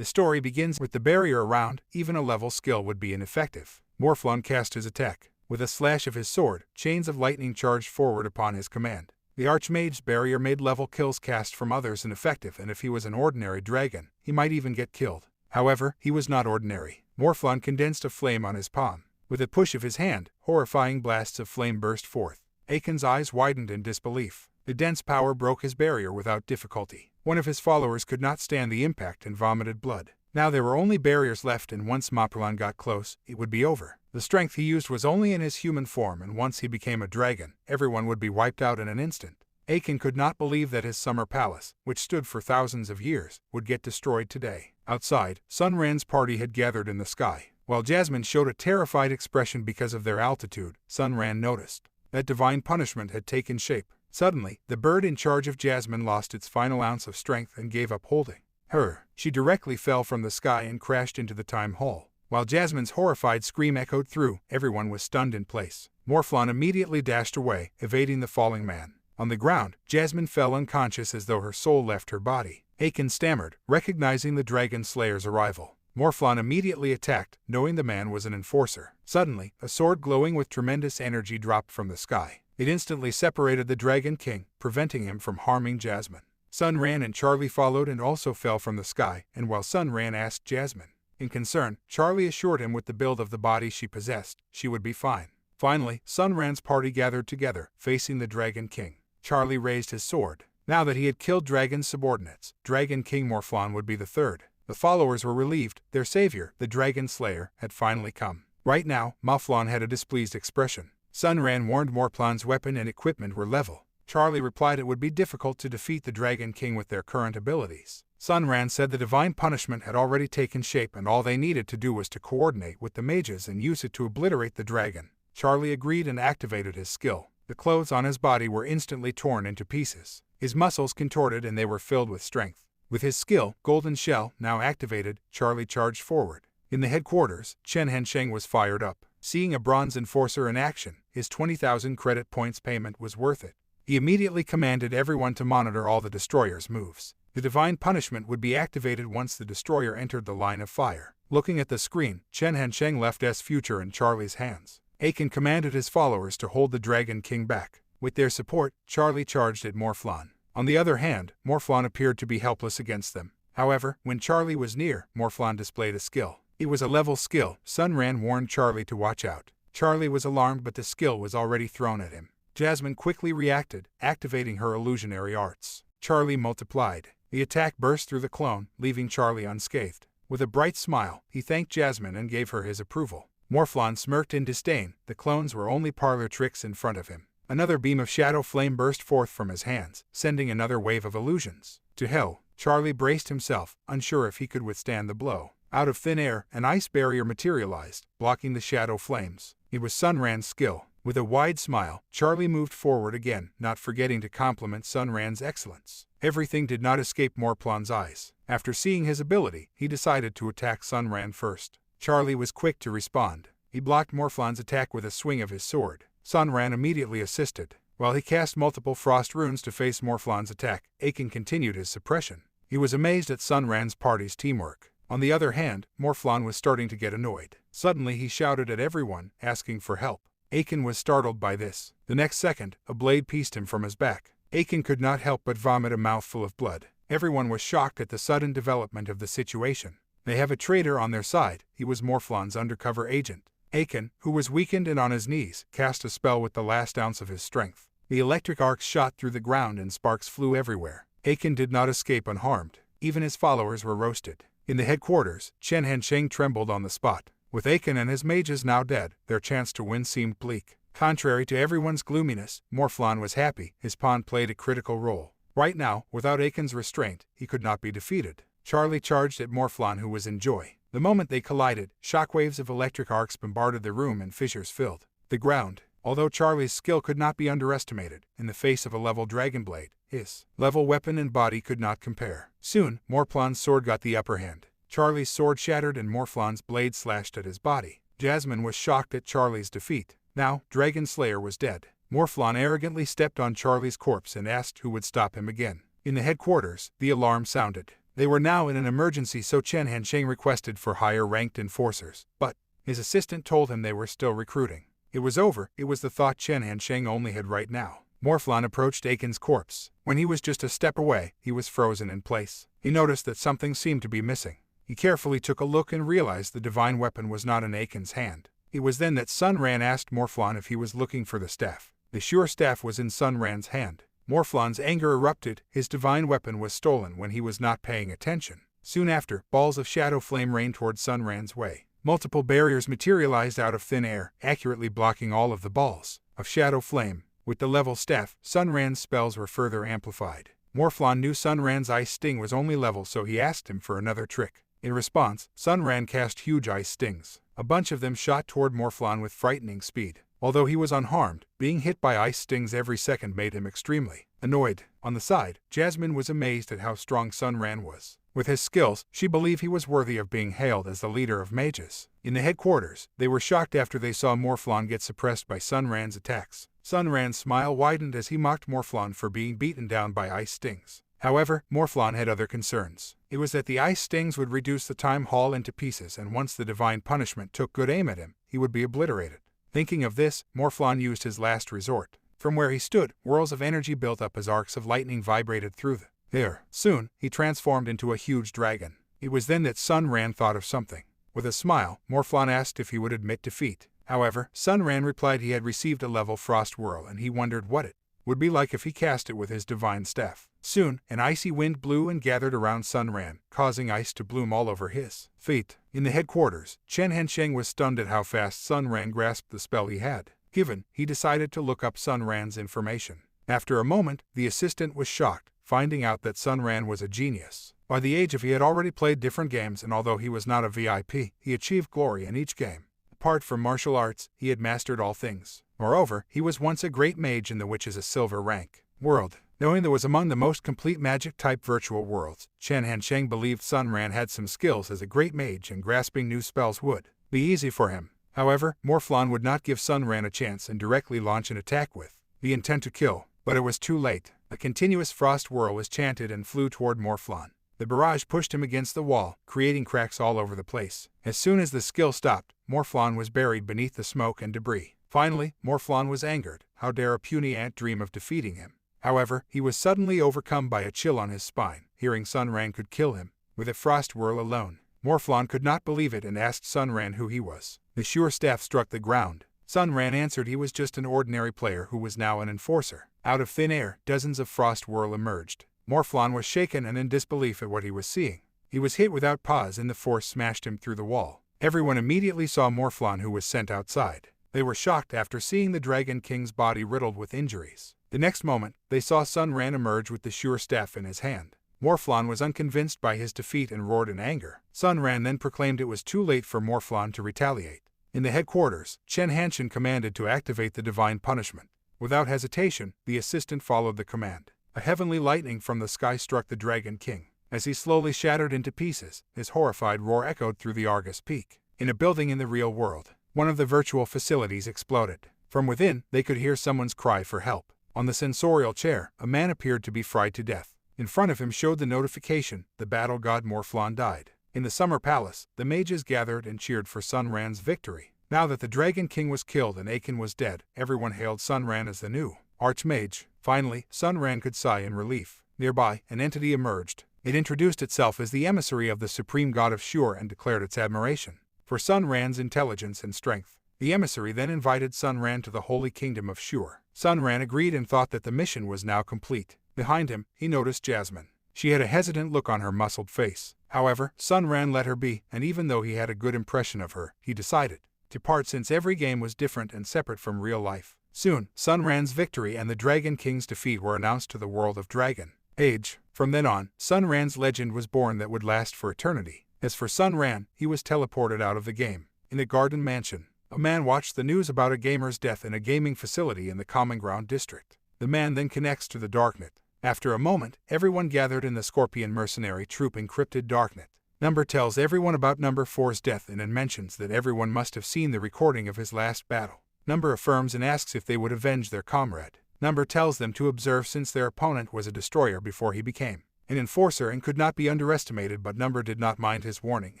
The story begins with the barrier around. Even a level skill would be ineffective. Morphlon cast his attack. With a slash of his sword, chains of lightning charged forward upon his command. The Archmage's barrier made level kills cast from others ineffective, and if he was an ordinary dragon, he might even get killed. However, he was not ordinary. Morphlon condensed a flame on his palm. With a push of his hand, horrifying blasts of flame burst forth. Aiken's eyes widened in disbelief. The dense power broke his barrier without difficulty. One of his followers could not stand the impact and vomited blood. Now there were only barriers left, and once Morphlon got close, it would be over. The strength he used was only in his human form, and once he became a dragon, everyone would be wiped out in an instant. Aiken could not believe that his summer palace, which stood for thousands of years, would get destroyed today. Outside, Sunran's party had gathered in the sky. While Jasmine showed a terrified expression because of their altitude, Sunran noticed that divine punishment had taken shape. Suddenly, the bird in charge of Jasmine lost its final ounce of strength and gave up holding her. She directly fell from the sky and crashed into the time hall. While Jasmine's horrified scream echoed through, everyone was stunned in place. Morphlon immediately dashed away, evading the falling man. On the ground, Jasmine fell unconscious as though her soul left her body. Aiken stammered, recognizing the Dragon Slayer's arrival. Morphlon immediately attacked, knowing the man was an enforcer. Suddenly, a sword glowing with tremendous energy dropped from the sky. It instantly separated the Dragon King, preventing him from harming Jasmine. Sunran and Charlie followed and also fell from the sky, and while Sunran asked Jasmine in concern, Charlie assured him with the build of the body she possessed, she would be fine. Finally, Sunran's party gathered together, facing the Dragon King. Charlie raised his sword. Now that he had killed Dragon's subordinates, Dragon King Morphlon would be the third. The followers were relieved. Their savior, the Dragon Slayer, had finally come. Right now, Morphlon had a displeased expression. Sunran warned Morphlon's weapon and equipment were level. Charlie replied it would be difficult to defeat the Dragon King with their current abilities. Sunran said the divine punishment had already taken shape and all they needed to do was to coordinate with the mages and use it to obliterate the dragon. Charlie agreed and activated his skill. The clothes on his body were instantly torn into pieces. His muscles contorted and they were filled with strength. With his skill, Golden Shell, now activated, Charlie charged forward. In the headquarters, Chen Hensheng was fired up. Seeing a bronze enforcer in action, his 20,000 credit points payment was worth it. He immediately commanded everyone to monitor all the destroyer's moves. The divine punishment would be activated once the destroyer entered the line of fire. Looking at the screen, Chen Hensheng left his future in Charlie's hands. Aiken commanded his followers to hold the Dragon King back. With their support, Charlie charged at Morphlon. On the other hand, Morphlon appeared to be helpless against them. However, when Charlie was near, Morphlon displayed a skill. It was a level skill. Sunran warned Charlie to watch out. Charlie was alarmed, but the skill was already thrown at him. Jasmine quickly reacted, activating her illusionary arts. Charlie multiplied. The attack burst through the clone, leaving Charlie unscathed. With a bright smile, he thanked Jasmine and gave her his approval. Morphlon smirked in disdain. The clones were only parlor tricks in front of him. Another beam of shadow flame burst forth from his hands, sending another wave of illusions. To hell, Charlie braced himself, unsure if he could withstand the blow. Out of thin air, an ice barrier materialized, blocking the shadow flames. It was Sunran's skill. With a wide smile, Charlie moved forward again, not forgetting to compliment Sunran's excellence. Everything did not escape Morphlon's eyes. After seeing his ability, he decided to attack Sunran first. Charlie was quick to respond. He blocked Morphlon's attack with a swing of his sword. Sunran immediately assisted. While he cast multiple frost runes to face Morphlon's attack, Aiken continued his suppression. He was amazed at Sunran's party's teamwork. On the other hand, Morphlon was starting to get annoyed. Suddenly he shouted at everyone, asking for help. Aiken was startled by this. The next second, a blade pierced him from his back. Aiken could not help but vomit a mouthful of blood. Everyone was shocked at the sudden development of the situation. They have a traitor on their side. He was Morphlon's undercover agent. Aiken, who was weakened and on his knees, cast a spell with the last ounce of his strength. The electric arcs shot through the ground and sparks flew everywhere. Aiken did not escape unharmed. Even his followers were roasted. In the headquarters, Chen Hensheng trembled on the spot. With Aiken and his mages now dead, their chance to win seemed bleak. Contrary to everyone's gloominess, Morphlon was happy. His pawn played a critical role. Right now, without Aiken's restraint, he could not be defeated. Charlie charged at Morphlon, who was in joy. The moment they collided, shockwaves of electric arcs bombarded the room and fissures filled the ground. Although Charlie's skill could not be underestimated, in the face of a level dragon blade, his level weapon and body could not compare. Soon, Morphlon's sword got the upper hand. Charlie's sword shattered and Morphlon's blade slashed at his body. Jasmine was shocked at Charlie's defeat. Now, Dragon Slayer was dead. Morphlon arrogantly stepped on Charlie's corpse and asked who would stop him again. In the headquarters, the alarm sounded. They were now in an emergency, so Chen Hansheng requested for higher-ranked enforcers, but his assistant told him they were still recruiting. It was over. It was the thought Chen Hansheng only had right now. Morphlon approached Aiken's corpse. When he was just a step away, he was frozen in place. He noticed that something seemed to be missing. He carefully took a look and realized the divine weapon was not in Aiken's hand. It was then that Sunran asked Morphlon if he was looking for the staff. The sure staff was in Sunran's hand. Morphlon's anger erupted. His divine weapon was stolen when he was not paying attention. Soon after, balls of shadow flame rained toward Sunran's way. Multiple barriers materialized out of thin air, accurately blocking all of the balls of shadow flame. With the level staff, Sunran's spells were further amplified. Morphlon knew Sunran's ice sting was only level, so he asked him for another trick. In response, Sunran cast huge ice stings. A bunch of them shot toward Morphlon with frightening speed. Although he was unharmed, being hit by ice stings every second made him extremely annoyed. On the side, Jasmine was amazed at how strong Sunran was. With his skills, she believed he was worthy of being hailed as the leader of mages. In the headquarters, they were shocked after they saw Morphlon get suppressed by Sunran's attacks. Sunran's smile widened as he mocked Morphlon for being beaten down by ice stings. However, Morphlon had other concerns. It was that the ice stings would reduce the time haul into pieces, and once the divine punishment took good aim at him, he would be obliterated. Thinking of this, Morphlon used his last resort. From where he stood, whirls of energy built up as arcs of lightning vibrated through the air. Soon, he transformed into a huge dragon. It was then that Sunran thought of something. With a smile, Morphlon asked if he would admit defeat. However, Sunran replied he had received a level frost whirl and he wondered what it would be like if he cast it with his divine staff. Soon, an icy wind blew and gathered around Sunran, causing ice to bloom all over his feet. In the headquarters, Chen Hansheng was stunned at how fast Sunran grasped the spell he had given. He decided to look up Sunran's information. After a moment, the assistant was shocked, finding out that Sunran was a genius. By the age of he had already played different games, and although he was not a VIP, he achieved glory in each game. Apart from martial arts, he had mastered all things. Moreover, he was once a great mage in the which is a silver rank world. Knowing that was among the most complete magic-type virtual worlds, Chen Hansheng believed Sunran had some skills as a great mage and grasping new spells would be easy for him. However, Morphlon would not give Sunran a chance and directly launch an attack with the intent to kill. But it was too late. A continuous frost whirl was chanted and flew toward Morphlon. The barrage pushed him against the wall, creating cracks all over the place. As soon as the skill stopped, Morphlon was buried beneath the smoke and debris. Finally, Morphlon was angered. How dare a puny ant dream of defeating him? However, he was suddenly overcome by a chill on his spine. Hearing Sunran could kill him with a frost whirl alone, Morphlon could not believe it and asked Sunran who he was. The sure staff struck the ground. Sunran answered he was just an ordinary player who was now an enforcer. Out of thin air, dozens of frost whirl emerged. Morphlon was shaken and in disbelief at what he was seeing. He was hit without pause and the force smashed him through the wall. Everyone immediately saw Morphlon, who was sent outside. They were shocked after seeing the Dragon King's body riddled with injuries. The next moment, they saw Sunran emerge with the sure staff in his hand. Morphlon was unconvinced by his defeat and roared in anger. Sunran then proclaimed it was too late for Morphlon to retaliate. In the headquarters, Chen Hansheng commanded to activate the divine punishment. Without hesitation, the assistant followed the command. A heavenly lightning from the sky struck the Dragon King. As he slowly shattered into pieces, his horrified roar echoed through the Argus Peak. In a building in the real world, one of the virtual facilities exploded. From within, they could hear someone's cry for help. On the sensorial chair, a man appeared to be fried to death. In front of him showed the notification: the battle god Morphlon died. In the summer palace, the mages gathered and cheered for Sunran's victory. Now that the Dragon King was killed and Aiken was dead, everyone hailed Sunran as the new Archmage. Finally, Sunran could sigh in relief. Nearby, an entity emerged. It introduced itself as the emissary of the supreme god of Shur and declared its admiration for Sunran's intelligence and strength. The emissary then invited Sunran to the holy kingdom of Shur. Sunran agreed and thought that the mission was now complete. Behind him, he noticed Jasmine. She had a hesitant look on her muscled face. However, Sunran let her be, and even though he had a good impression of her, he decided to part since every game was different and separate from real life. Soon, Sunran's victory and the Dragon King's defeat were announced to the world of Dragon Age. From then on, Sunran's legend was born that would last for eternity. As for Sunran, he was teleported out of the game. In the Garden Mansion, a man watched the news about a gamer's death in a gaming facility in the Common Ground district. The man then connects to the Darknet. After a moment, everyone gathered in the Scorpion mercenary troop encrypted Darknet. Number tells everyone about Number 4's death and then mentions that everyone must have seen the recording of his last battle. Number affirms and asks if they would avenge their comrade. Number tells them to observe since their opponent was a destroyer before he became An enforcer and could not be underestimated, but Number did not mind his warning.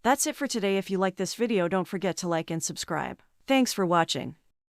That's it for today. If you like this video, don't forget to like and subscribe. Thanks for watching.